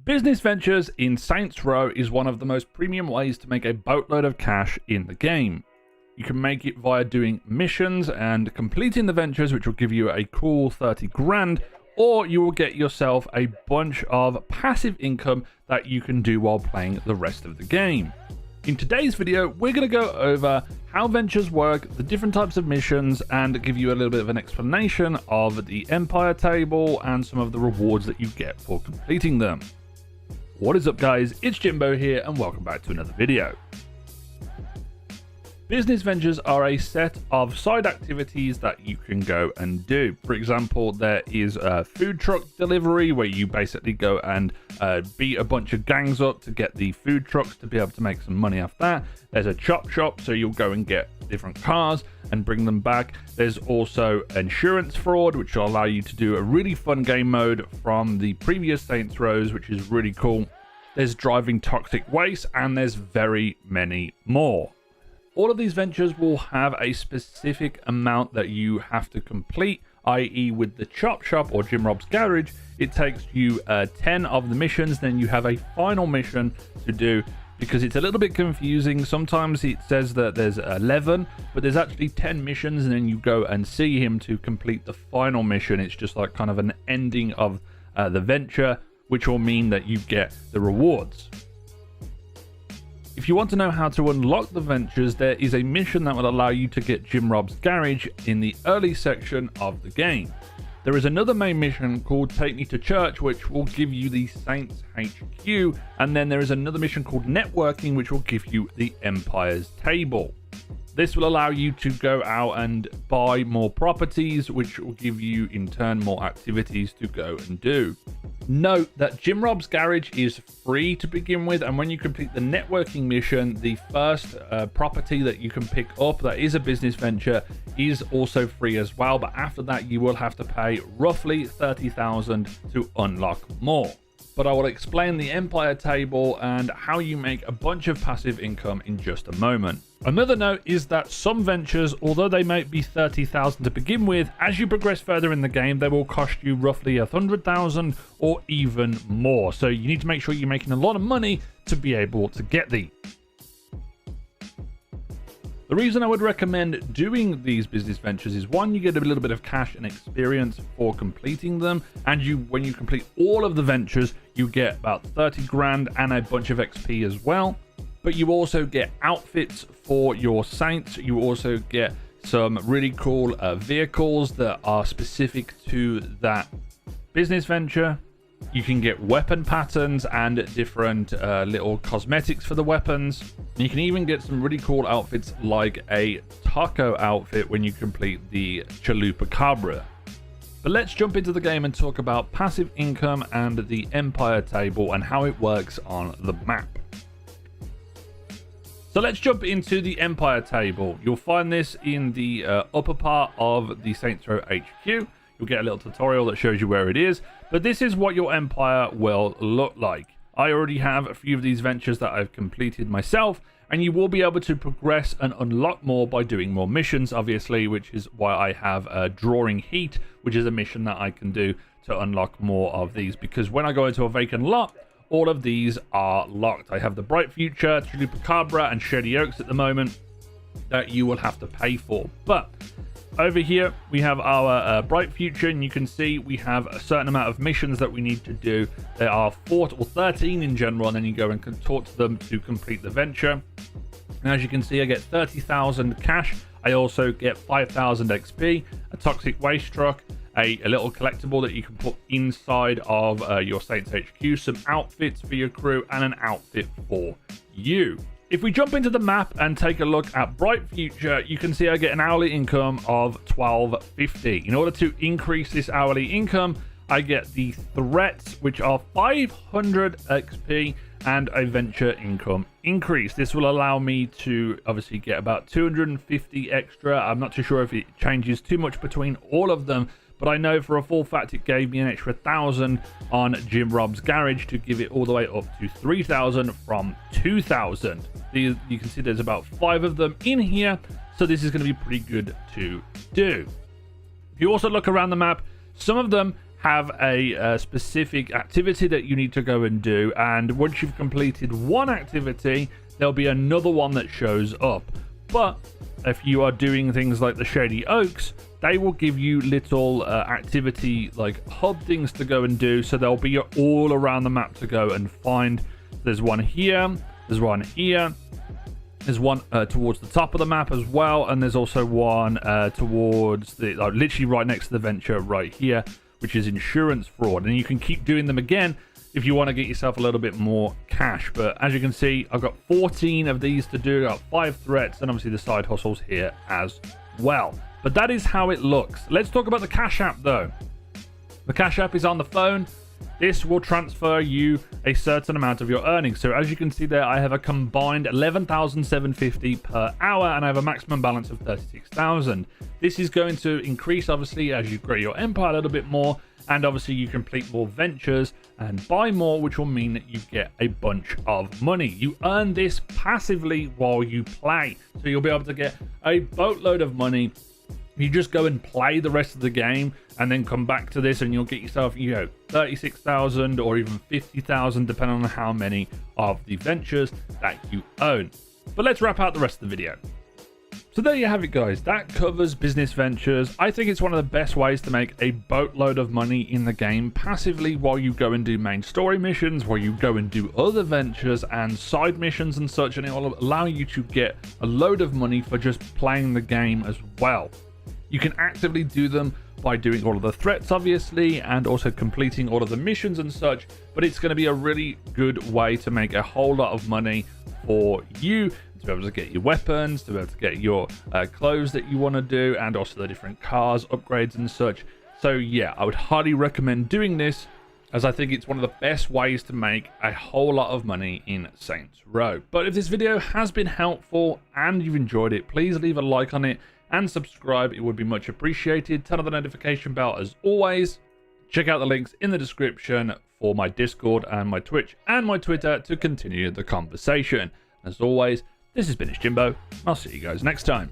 Business ventures in Saints Row is one of the most premium ways to make a boatload of cash in the game. You can make it via doing missions and completing the ventures, which will give you a cool 30 grand, or you will get yourself a bunch of passive income that you can do while playing the rest of the game. In today's video, we're going to go over how ventures work, the different types of missions, and give you a little bit of an explanation of the Empire table and some of the rewards that you get for completing them. What is up, guys? It's Jimbo here, and welcome back to another video. Business ventures are a set of side activities that you can go and do. For example, there is a food truck delivery where you basically go and beat a bunch of gangs up to get the food trucks to be able to make some money off that. There's a chop shop, so you'll go and get different cars and bring them back. There's also insurance fraud, which will allow you to do a really fun game mode from the previous Saints Rows, which is really cool. There's driving toxic waste, and there's very many more. All of these ventures will have a specific amount that you have to complete, i.e. with the chop shop or Jim Rob's garage, it takes you 10 of the missions, then you have a final mission to do, because it's a little bit confusing. Sometimes it says that there's 11, but there's actually 10 missions, and then you go and see him to complete the final mission. It's just like kind of an ending of the venture, which will mean that you get the rewards. If you want to know how to unlock the ventures, there is a mission that will allow you to get Jim Rob's garage in the early section of the game. There is another main mission called Take Me to Church, which will give you the Saints HQ, and then there is another mission called Networking, which will give you the Empire's table. This will allow you to go out and buy more properties, which will give you in turn more activities to go and do. Note that Jim Rob's garage is free to begin with, and when you complete the networking mission, the first property that you can pick up that is a business venture is also free as well, but after that you will have to pay roughly 30,000 to unlock more. But I will explain the Empire table and how you make a bunch of passive income in just a moment. Another note is that some ventures, although they might be 30,000 to begin with, as you progress further in the game, they will cost you roughly 100,000 or even more. So you need to make sure you're making a lot of money to be able to get these. The reason I would recommend doing these business ventures is, one, you get a little bit of cash and experience for completing them, and when you complete all of the ventures, you get about 30 grand and a bunch of XP as well. But you also get outfits for your Saints. You also get some really cool vehicles that are specific to that business venture. You can get weapon patterns and different little cosmetics for the weapons. You can even get some really cool outfits like a taco outfit when you complete the Chalupa Cabra. But let's jump into the game and talk about passive income and the Empire table and how it works on the map. So let's jump into the Empire table. You'll find this in the upper part of the Saints Row HQ. You'll get a little tutorial that shows you where it is, but this is what your Empire will look like. I already have a few of these ventures that I've completed myself, and you will be able to progress and unlock more by doing more missions, obviously, which is why I have Drawing Heat, which is a mission that I can do to unlock more of these, because when I go into a vacant lot, all of these are locked. I have the Bright Future, Chalupa Cabra, and Shady Oaks at the moment that you will have to pay for. But over here, we have our Bright Future, and you can see we have a certain amount of missions that we need to do. There are 4 or 13 in general, and then you go and can talk to them to complete the venture. And as you can see, I get 30,000 cash. I also get 5,000 XP, a toxic waste truck, a little collectible that you can put inside of your Saints HQ, some outfits for your crew, and an outfit for you. If we jump into the map and take a look at Bright Future, you can see I get an hourly income of $12.50. In order to increase this hourly income, I get the threats, which are 500 XP and a venture income increase. This will allow me to obviously get about 250 extra. I'm not too sure if it changes too much between all of them, but I know for a full fact it gave me an extra 1,000 on Jim Rob's garage to give it all the way up to 3,000 from 2,000. You can see there's about 5 of them in here, so this is going to be pretty good to do. If you also look around the map, some of them have a specific activity that you need to go and do, and once you've completed one activity, there'll be another one that shows up. But if you are doing things like the Shady Oaks, they will give you little activity like hub things to go and do, so they'll be all around the map to go and find. There's one here, there's one here, there's one towards the top of the map as well, and there's also one towards the literally right next to the venture right here, which is insurance fraud, and you can keep doing them again if you want to get yourself a little bit more cash. But as you can see, I've got 14 of these to do. I've got 5 threats, and obviously the side hustles here as well. But that is how it looks. Let's talk about the Cash App though. The Cash App is on the phone. This will transfer you a certain amount of your earnings. So as you can see there, I have a combined 11,750 per hour, and I have a maximum balance of 36,000. This is going to increase obviously as you grow your empire a little bit more, and obviously you complete more ventures and buy more, which will mean that you get a bunch of money. You earn this passively while you play, so you'll be able to get a boatload of money. You just go and play the rest of the game and then come back to this, and you'll get yourself, 36,000 or even 50,000, depending on how many of the ventures that you own. But let's wrap out the rest of the video. So there you have it, guys. That covers business ventures. I think it's one of the best ways to make a boatload of money in the game passively while you go and do main story missions, while you go and do other ventures and side missions and such, and it will allow you to get a load of money for just playing the game as well. You can actively do them by doing all of the threats, obviously, and also completing all of the missions and such, but it's going to be a really good way to make a whole lot of money for you, to be able to get your weapons, to be able to get your clothes that you want to do, and also the different cars, upgrades and such. So yeah, I would highly recommend doing this, as I think it's one of the best ways to make a whole lot of money in Saints Row. But if this video has been helpful and you've enjoyed it, please leave a like on it and subscribe. It would be much appreciated. Turn on the notification bell as always. Check out the links in the description for my Discord and my Twitch and my Twitter to continue the conversation. As always, this has been Jimbo. I'll see you guys next time.